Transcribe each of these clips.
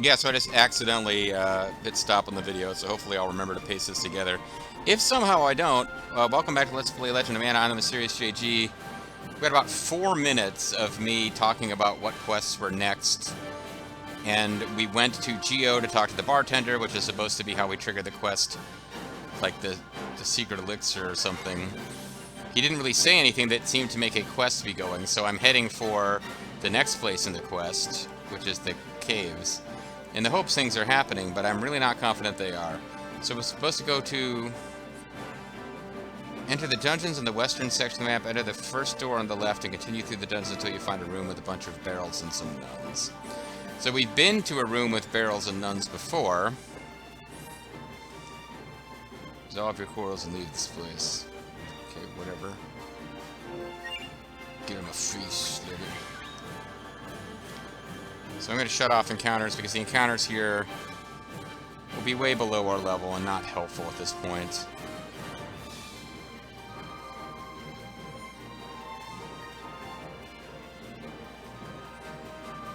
Yeah, so I just accidentally hit stop on the video, so hopefully I'll remember to paste this together. If somehow I don't, welcome back to Let's Play Legend of Mana. I'm the Mysterious JG. We had about 4 minutes of me talking about what quests were next, and we went to Geo to talk to the bartender, which is supposed to be how we trigger the quest, like the secret elixir or something. He didn't really say anything that seemed to make a quest be going, so I'm heading for the next place in the quest, which is the caves. In the hopes things are happening, but I'm really not confident they are. So we're supposed to go to... Enter the dungeons in the western section of the map, enter the first door on the left, and continue through the dungeons until you find a room with a bunch of barrels and some nuns. So we've been to a room with barrels and nuns before. Resolve your quarrels and leave this place. Okay, whatever. Get him a feast, lady. So I'm going to shut off encounters because the encounters here will be way below our level and not helpful at this point.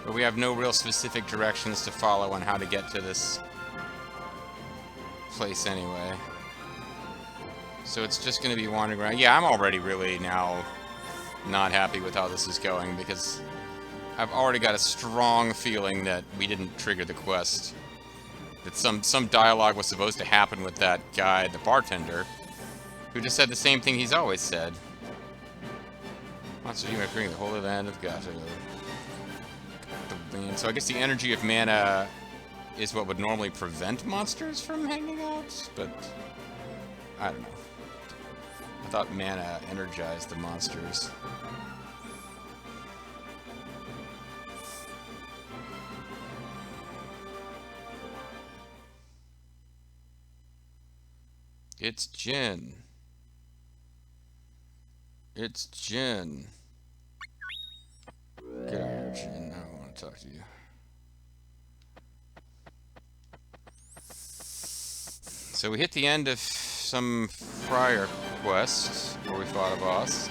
But we have no real specific directions to follow on how to get to this place anyway. So it's just going to be wandering around. Yeah, I'm already really now not happy with how this is going because I've already got a strong feeling that we didn't trigger the quest. That some dialogue was supposed to happen with that guy, the bartender, who just said the same thing he's always said. Monster, you might bring the Holy Land of God. So I guess the energy of mana is what would normally prevent monsters from hanging out, but I don't know. I thought mana energized the monsters. It's Jin. It's Jin. Get out here, Jin. I don't want to talk to you. So we hit the end of some prior quest where we fought a boss.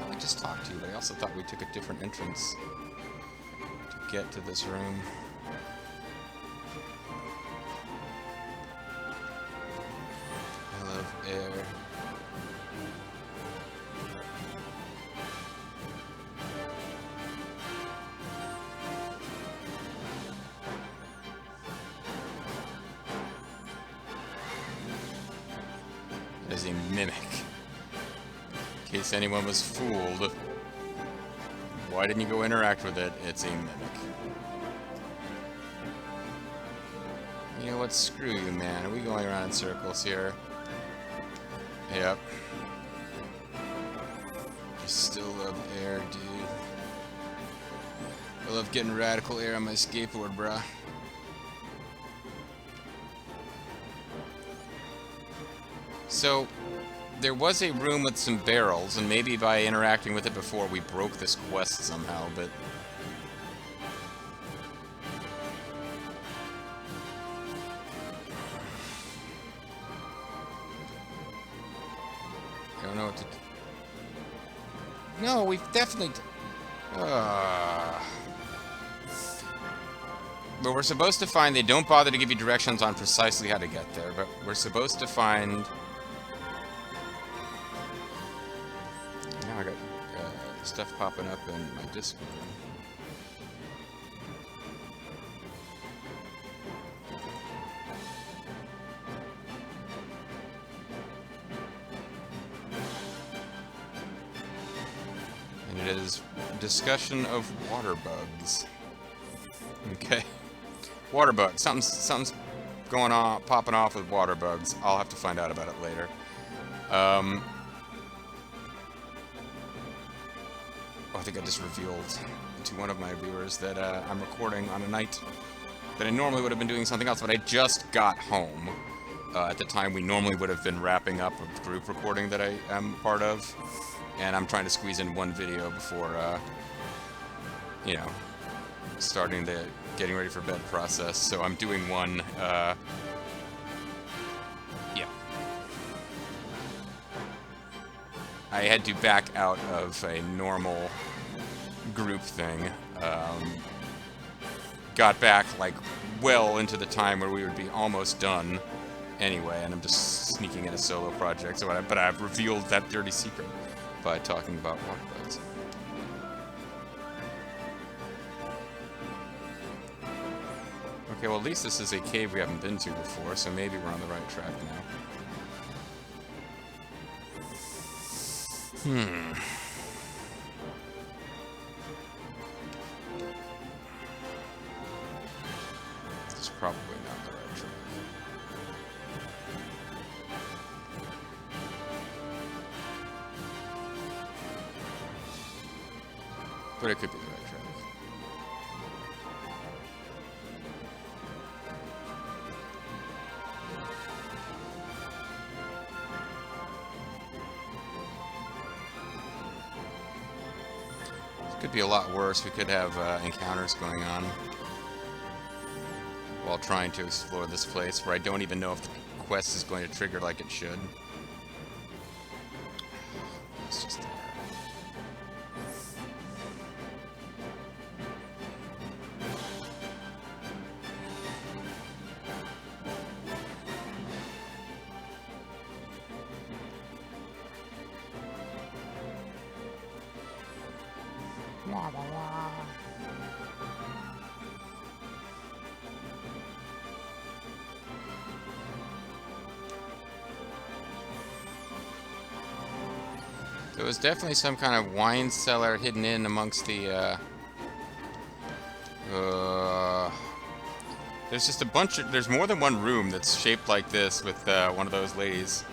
I just talked to you, but I also thought we took a different entrance to get to this room. I love air. It is a mimic. In case anyone was fooled. Why didn't you go interact with it? It's a mimic. You know what? Screw you, man. Are we going around in circles here? Yep. I still love air, dude. I love getting radical air on my skateboard, bruh. So, there was a room with some barrels, and maybe by interacting with it before we broke this quest somehow, but... I don't know what to... No, we've definitely... But we're supposed to find... They don't bother to give you directions on precisely how to get there, but we're supposed to find... Now I got stuff popping up in my Discord. And it is discussion of water bugs. Okay. Water bugs. Something's going on, popping off with water bugs. I'll have to find out about it later. Oh, I think I just revealed to one of my viewers that I'm recording on a night that I normally would have been doing something else, but I just got home at the time we normally would have been wrapping up a group recording that I am part of. and I'm trying to squeeze in one video before, you know, starting the getting ready for bed process. So I'm doing one, yeah. I had to back out of a normal group thing. Got back, like, well into the time where we would be almost done anyway, and I'm just sneaking in a solo project. So, but I've revealed that dirty secret by talking about walkabouts. Okay, well, at least this is a cave we haven't been to before, so maybe we're on the right track now. This is probably not the right track. But it could be the right track. Could be a lot worse. We could have encounters going on while trying to explore this place where I don't even know if the quest is going to trigger like it should. It's just there. Wah, wah, wah. There was definitely some kind of wine cellar hidden in amongst the, there's just a bunch of, there's more than one room that's shaped like this with, one of those ladies.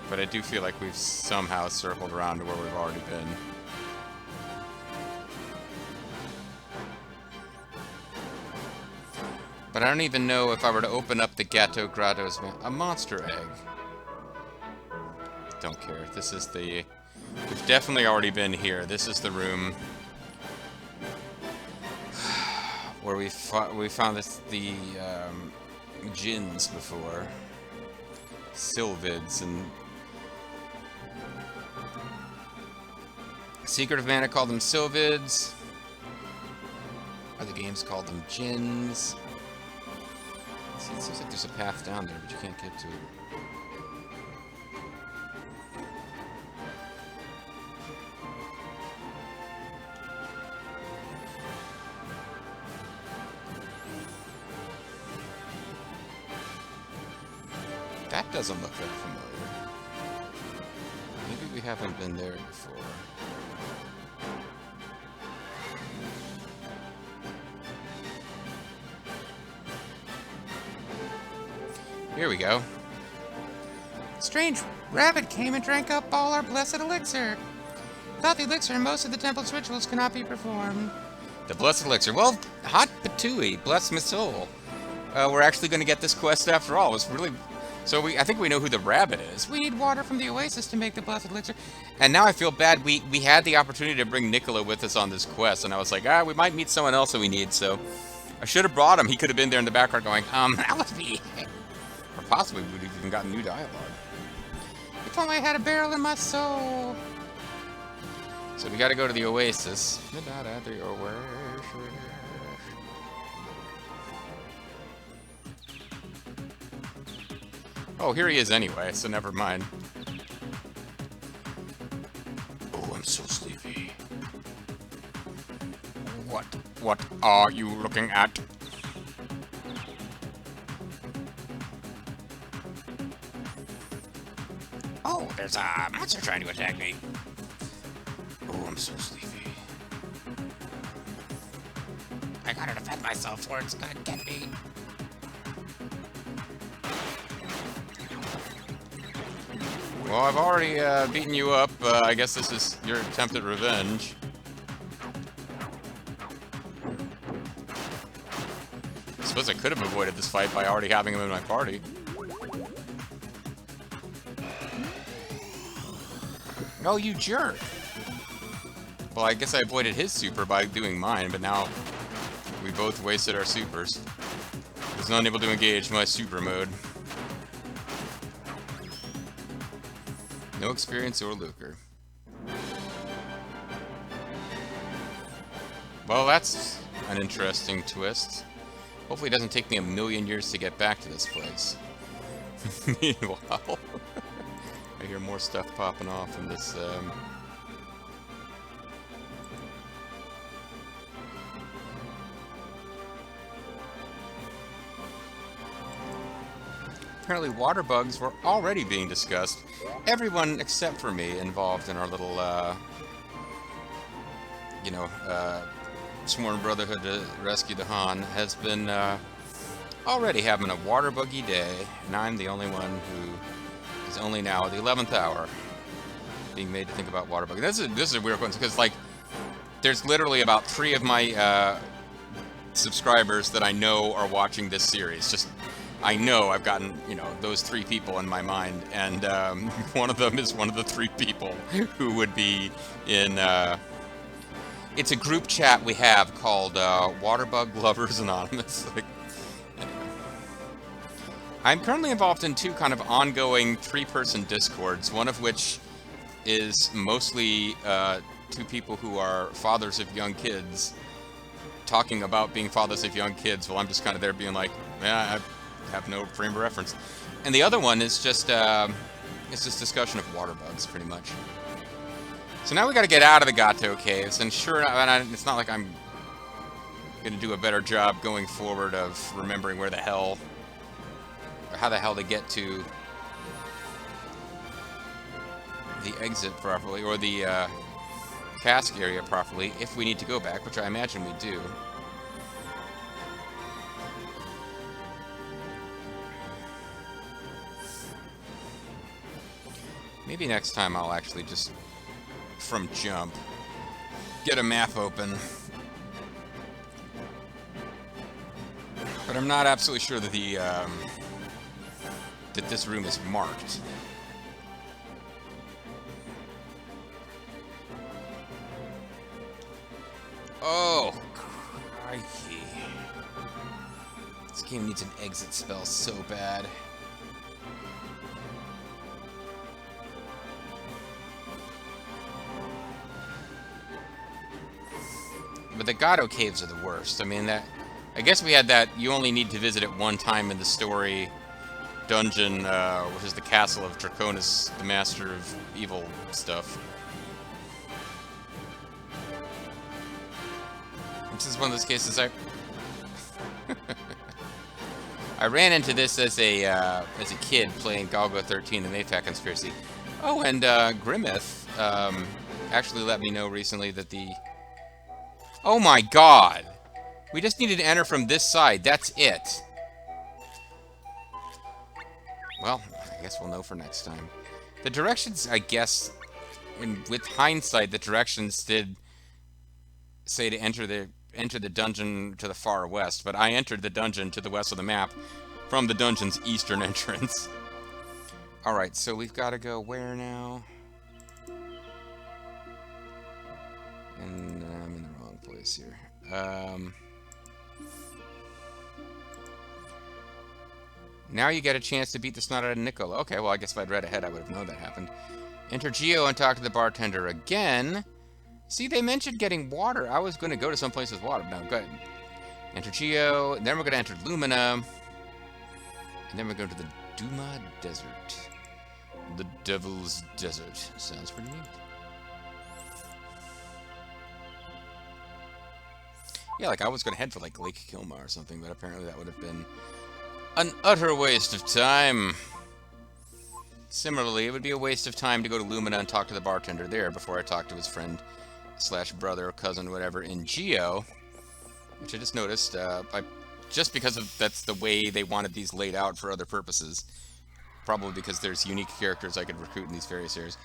But I do feel like we've somehow circled around to where we've already been. But I don't even know if I were to open up the Gato Grotto's... A monster egg. Don't care. This is the... We've definitely already been here. This is the room where we found the djinns before. Sylvids and... Secret of Mana called them Sylvids. Other games called them djinns. See, it seems like there's a path down there, but you can't get to it. That doesn't look that familiar. Maybe we haven't been there before. Here we go. Strange rabbit came and drank up all our blessed elixir. Without the elixir, most of the temple's rituals cannot be performed. The blessed elixir. Well, hot patooey, bless my soul. We're actually going to get this quest after all. It's really... So I think we know who the rabbit is. We need water from the oasis to make the blessed elixir. And now I feel bad. We had the opportunity to bring Niccolo with us on this quest, and I was like, we might meet someone else that we need, so... I should have brought him. He could have been there in the background going, Alibi. Or possibly we would have even gotten new dialogue. If only I had a barrel in my soul. So we gotta go to the oasis. The oasis. Oh, here he is anyway, so never mind. Oh, I'm so sleepy. What are you looking at? Oh, there's a monster trying to attack me. Oh, I'm so sleepy. I gotta defend myself or it's gonna get me. Well, I've already beaten you up. I guess this is your attempt at revenge. I suppose I could have avoided this fight by already having him in my party. Oh, you jerk! Well, I guess I avoided his super by doing mine, but now we both wasted our supers. I was unable to engage my super mode. No experience or lucre. Well, that's an interesting twist. Hopefully it doesn't take me a million years to get back to this place. Meanwhile, I hear more stuff popping off in this, Apparently water bugs were already being discussed. Everyone except for me involved in our little, sworn brotherhood to rescue the Han has been, already having a water buggy day, and I'm the only one who is only now at the 11th hour being made to think about water buggy. This is a weird coincidence, because, like, there's literally about 3 of my, subscribers that I know are watching this series. Just, I know I've gotten, those 3 people in my mind, and one of them is one of the 3 people who would be in, it's a group chat we have called Waterbug Lovers Anonymous. Like, anyway. I'm currently involved in 2 kind of ongoing 3-person discords, one of which is mostly 2 people who are fathers of young kids talking about being fathers of young kids, while I'm just kind of there being like, yeah, I have no frame of reference. And the other one is just it's just discussion of water bugs, pretty much. So now we got to get out of the Gato caves, and sure, it's not like I'm gonna do a better job going forward of remembering where the hell, or how the hell to get to the exit properly, or the cask area properly, if we need to go back, which I imagine we do. Maybe next time I'll actually just, from jump, get a map open. But I'm not absolutely sure that the that this room is marked. Oh, crikey. This game needs an exit spell so bad. But the Gato caves are the worst. I mean, I guess we had that you only need to visit it one time in the story dungeon, which is the castle of Draconis, the master of evil stuff. This is one of those cases I ran into this as a kid playing Galgo 13, the Mayfac Conspiracy. Oh, and Grimmith actually let me know recently that the... Oh my god! We just needed to enter from this side, that's it. Well, I guess we'll know for next time. The directions, I guess, with hindsight, the directions did say to enter the dungeon to the far west, but I entered the dungeon to the west of the map from the dungeon's eastern entrance. Alright, so we've got to go where now? And I'm in the wrong place here. Now you get a chance to beat the snot out of Niccolo. Okay, well, I guess if I'd read ahead, I would have known that happened. Enter Geo and talk to the bartender again. See, they mentioned getting water. I was going to go to some place with water. No, go ahead. Enter Geo. Then we're going to enter Lumina. And then we're going to the Duma Desert. The Devil's Desert. Sounds pretty neat. Yeah, like I was going to head for like Lake Kilma or something, but apparently that would have been an utter waste of time. Similarly, it would be a waste of time to go to Lumina and talk to the bartender there before I talk to his friend slash brother or cousin, whatever, in Geo, which I just noticed, just because of that's the way they wanted these laid out for other purposes. Probably because there's unique characters I could recruit in these various areas.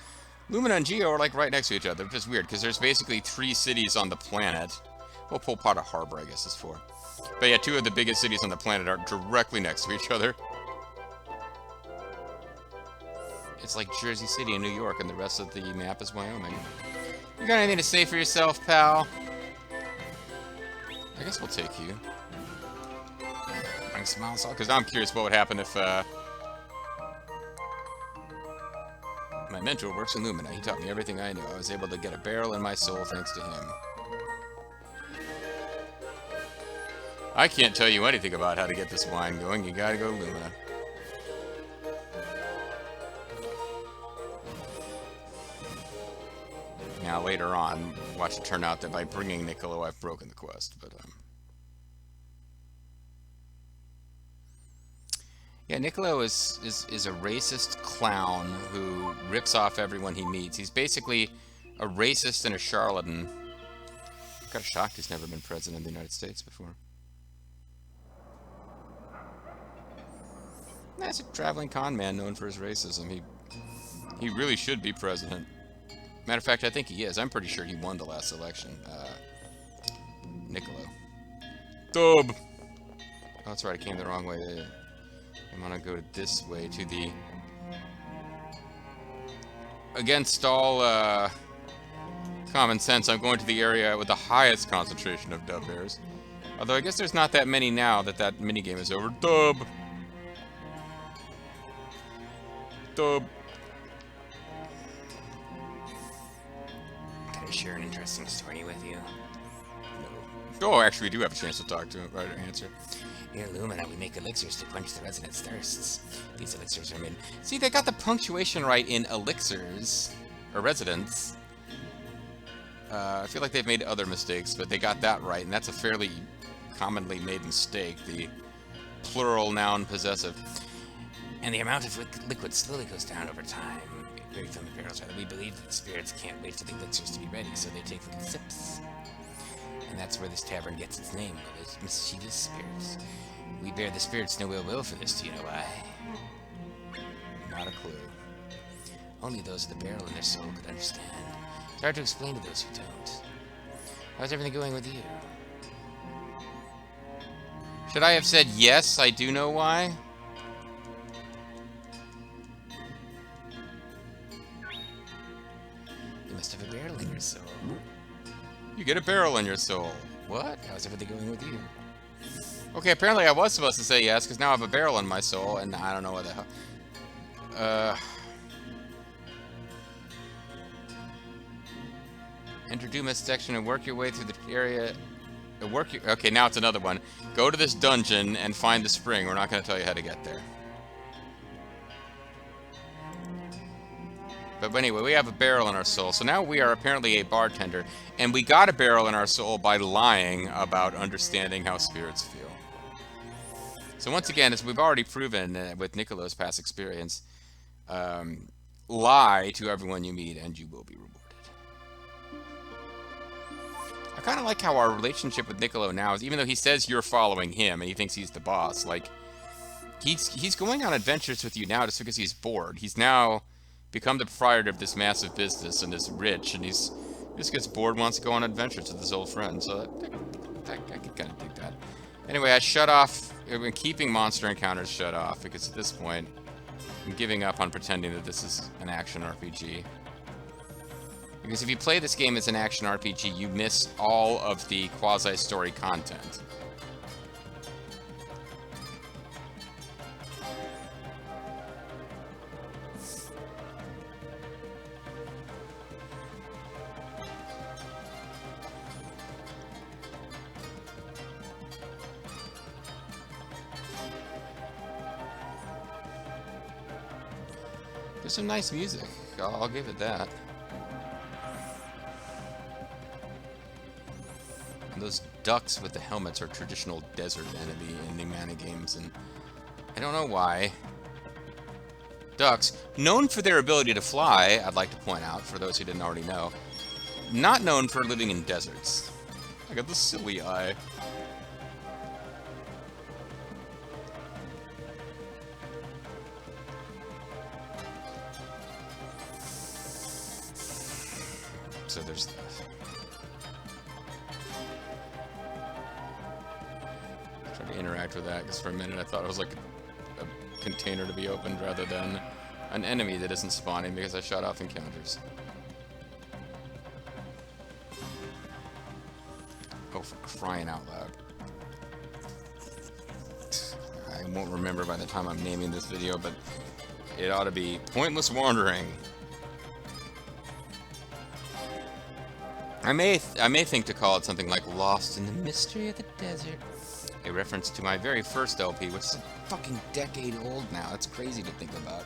Lumina and Geo are like right next to each other, which is weird, because there's basically 3 cities on the planet. Well, Polpata Harbor, I guess, is 4. But yeah, 2 of the biggest cities on the planet are directly next to each other. It's like Jersey City and New York, and the rest of the map is Wyoming. You got anything to say for yourself, pal? I guess we'll take you. Bring smiles off, because I'm curious what would happen if my mentor works in Lumina. He taught me everything I know. I was able to get a barrel in my soul thanks to him. I can't tell you anything about how to get this wine going. You gotta go to Lumina. Now, later on, watch it turn out that by bringing Niccolo, I've broken the quest, but, yeah, Niccolo is a racist clown who rips off everyone he meets. He's basically a racist and a charlatan. I'm kind of shocked he's never been president of the United States before. That's a traveling con man known for his racism. He really should be president. Matter of fact, I think he is. I'm pretty sure he won the last election. Niccolo. Dub! Oh, that's right, I came the wrong way. I'm gonna go this way to the... Against all common sense, I'm going to the area with the highest concentration of dub bears. Although I guess there's not that many now that minigame is over. Dub! Dub! Can I share an interesting story with you? No. Oh, actually, we do have a chance to talk to him. Right, answer. Here in Lumina, we make elixirs to quench the residents' thirsts. These elixirs are made... See, they got the punctuation right in elixirs. Or residents. I feel like they've made other mistakes, but they got that right, and that's a fairly commonly made mistake. The plural noun possessive. And the amount of liquid slowly goes down over time. Very from the barrels, rather. We believe that the spirits can't wait for the elixirs to be ready, so they take little sips. And that's where this tavern gets its name, those mischievous spirits. We bear the spirits no ill will for this, do you know why? Not a clue. Only those with a barrel in their soul could understand. It's hard to explain to those who don't. How's everything going with you? Should I have said yes, I do know why? You must have a barrel in your soul. You get a barrel in your soul. What? How's everything going with you? Okay, apparently I was supposed to say yes, because now I have a barrel in my soul, and I don't know what the hell. Enter Dumas section and work your way through the area. Okay, now it's another one. Go to this dungeon and find the spring. We're not going to tell you how to get there. But anyway, we have a barrel in our soul. So now we are apparently a bartender. And we got a barrel in our soul by lying about understanding how spirits feel. So once again, as we've already proven with Niccolo's past experience, lie to everyone you meet and you will be rewarded. I kind of like how our relationship with Niccolo now is, even though he says you're following him and he thinks he's the boss, like, he's going on adventures with you now just because he's bored. He's now become the proprietor of this massive business and is rich, and he just gets bored, wants to go on adventures with his old friend, so I can kind of dig that. Anyway, I shut off, I've been keeping monster encounters shut off, because at this point, I'm giving up on pretending that this is an action RPG. Because if you play this game as an action RPG, you miss all of the quasi-story content. There's some nice music. I'll give it that. And those ducks with the helmets are traditional desert enemy in the mana games, and I don't know why. Ducks, known for their ability to fly, I'd like to point out, for those who didn't already know, not known for living in deserts. I got the silly eye. So there's that. Try to interact with that, because for a minute I thought it was like a container to be opened rather than an enemy that isn't spawning because I shot off encounters. Oh, for crying out loud. I won't remember by the time I'm naming this video, but it ought to be Pointless Wandering. I may think to call it something like Lost in the Mystery of the Desert. A reference to my very first LP, which is a fucking decade old now. It's crazy to think about.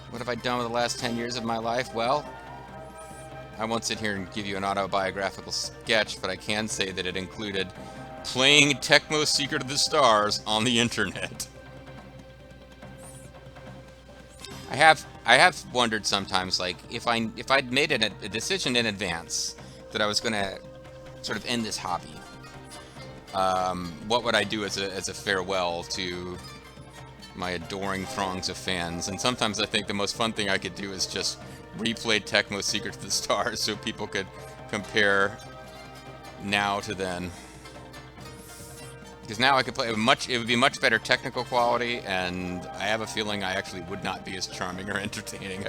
What have I done with the last 10 years of my life? Well, I won't sit here and give you an autobiographical sketch, but I can say that it included playing Tecmo's Secret of the Stars on the internet. I have wondered sometimes, like, if I'd made a decision in advance that I was going to sort of end this hobby, what would I do as a farewell to my adoring throngs of fans? And sometimes I think the most fun thing I could do is just replay Tecmo's Secret of the Stars so people could compare now to then. Because now I could play it would be much better technical quality, and I have a feeling I actually would not be as charming or entertaining.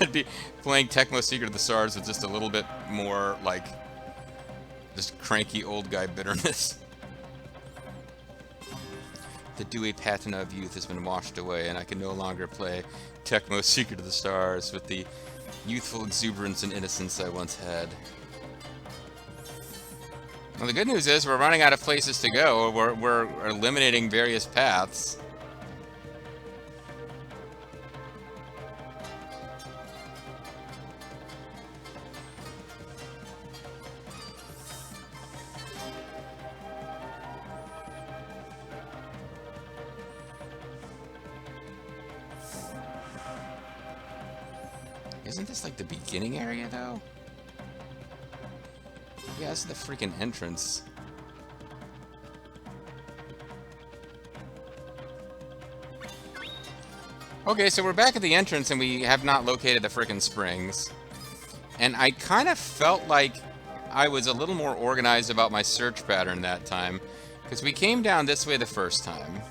I'd be playing Tecmo's Secret of the Stars with just a little bit more, like, just cranky old guy bitterness. The dewy patina of youth has been washed away, and I can no longer play Tecmo's Secret of the Stars with the youthful exuberance and innocence I once had. Well, the good news is we're running out of places to go. We're eliminating various paths. Isn't this like the beginning area, though? Yeah, this is the freaking entrance. Okay, so we're back at the entrance and we have not located the frickin' springs. And I kind of felt like I was a little more organized about my search pattern that time, because we came down this way the first time.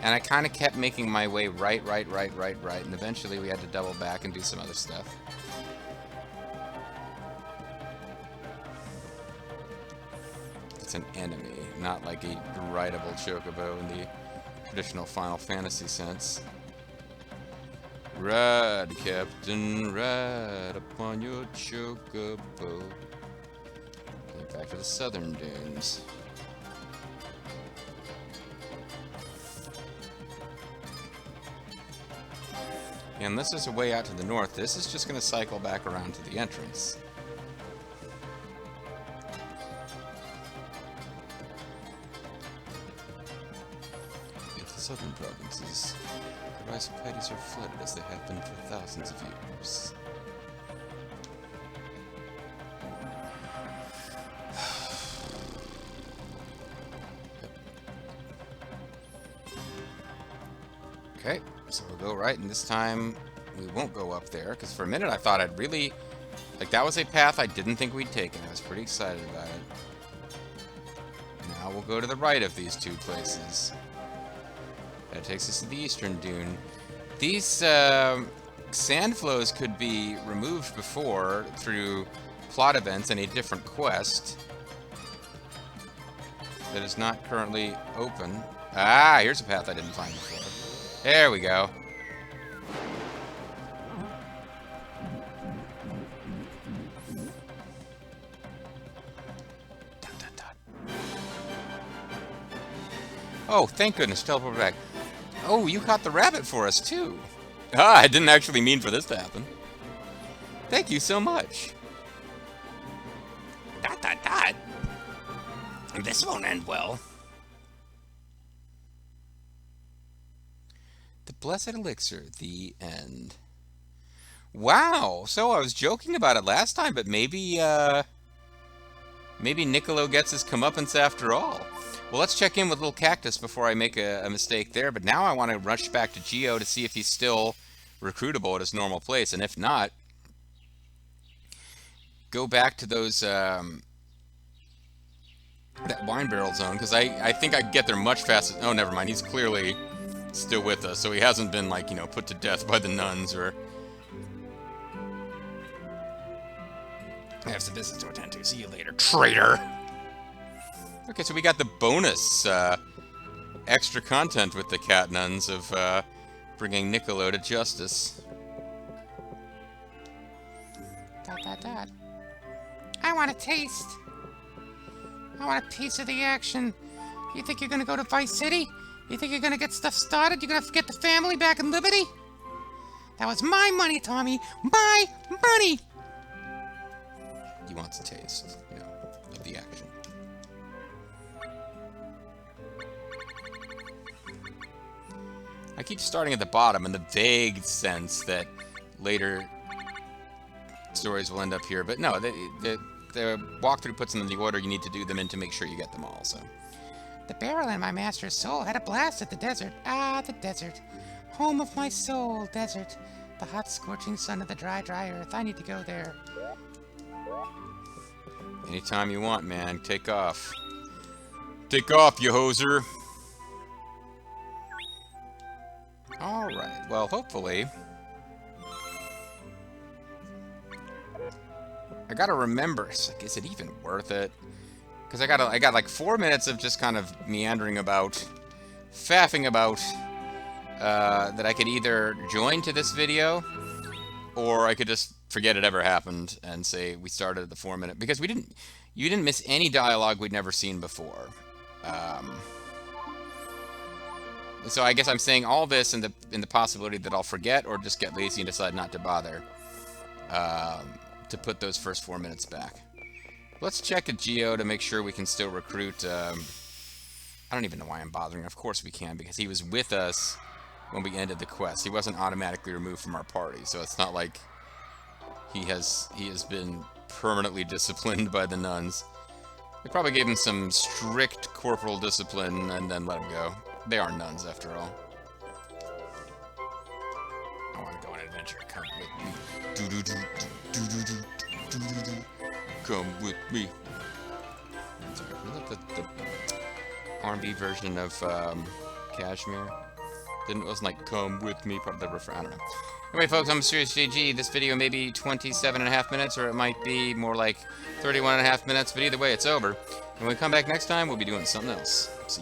And I kind of kept making my way right, and eventually we had to double back and do some other stuff. It's an enemy, not like a rideable chocobo in the traditional Final Fantasy sense. Ride, Captain, ride upon your chocobo. Get back to the southern dunes. And this is a way out to the north. This is just going to cycle back around to the entrance. In the southern provinces, the rice paddies are flooded as they have been for thousands of years. Okay, so we'll go right, and this time we won't go up there, because for a minute I thought I'd really... Like, that was a path I didn't think we'd take, and I was pretty excited about it. Now we'll go to the right of these two places. That takes us to the eastern dune. These sand flows could be removed before through plot events and a different quest that is not currently open. Ah, here's a path I didn't find before. There we go. Dun, dun, dun. Oh, thank goodness. Teleport back. Oh, you caught the rabbit for us, too. Ah, I didn't actually mean for this to happen. Thank you so much. Dot, dot, dot. This won't end well. The Blessed Elixir, the end. Wow, so I was joking about it last time, but maybe Niccolo gets his comeuppance after all. Well, let's check in with Little Cactus before I make a mistake there, but now I want to rush back to Geo to see if he's still recruitable at his normal place, and if not, go back to those, that wine barrel zone, because I think I can get there much faster. Oh, never mind, he's clearly still with us, so he hasn't been, like, you know, put to death by the nuns or... I have some business to attend to. See you later, traitor! Okay, so we got the bonus extra content with the cat nuns of bringing Niccolo to justice. Dot. I want a taste. I want a piece of the action. You think you're gonna go to Vice City? You think you're gonna get stuff started? You're gonna have to get the family back in Liberty? That was my money, Tommy. My money! He wants a taste, you know, of the action. I keep starting at the bottom in the vague sense that later stories will end up here, but no, the walkthrough puts them in the order you need to do them in to make sure you get them all, so. The barrel in my master's soul had a blast at the desert. Ah, the desert. Home of my soul, desert. The hot, scorching sun of the dry, dry earth. I need to go there. Anytime you want, man. Take off. Take off, you hoser. Alright, well, hopefully... I gotta remember, is it even worth it? Because I got like 4 minutes of just kind of meandering about, faffing about, that I could either join to this video, or I could just forget it ever happened and say we started at the 4 minute, because you didn't miss any dialogue we'd never seen before. So I guess I'm saying all this in the possibility that I'll forget or just get lazy and decide not to bother to put those first 4 minutes back. Let's check a Geo to make sure we can still recruit. I don't even know why I'm bothering. Of course we can, because he was with us when we ended the quest. He wasn't automatically removed from our party, so it's not like he has been permanently disciplined by the nuns. They probably gave him some strict corporal discipline and then let him go. They are nuns, after all. I want to go on an adventure. Come with me. Come with me. Sorry, was that the R&B version of Kashmir? It wasn't like, come with me, probably the refrain, I don't know. Anyway, folks, I'm Serious JG. This video may be 27.5 minutes, or it might be more like 31.5 minutes, but either way, it's over. And when we come back next time, we'll be doing something else. See you.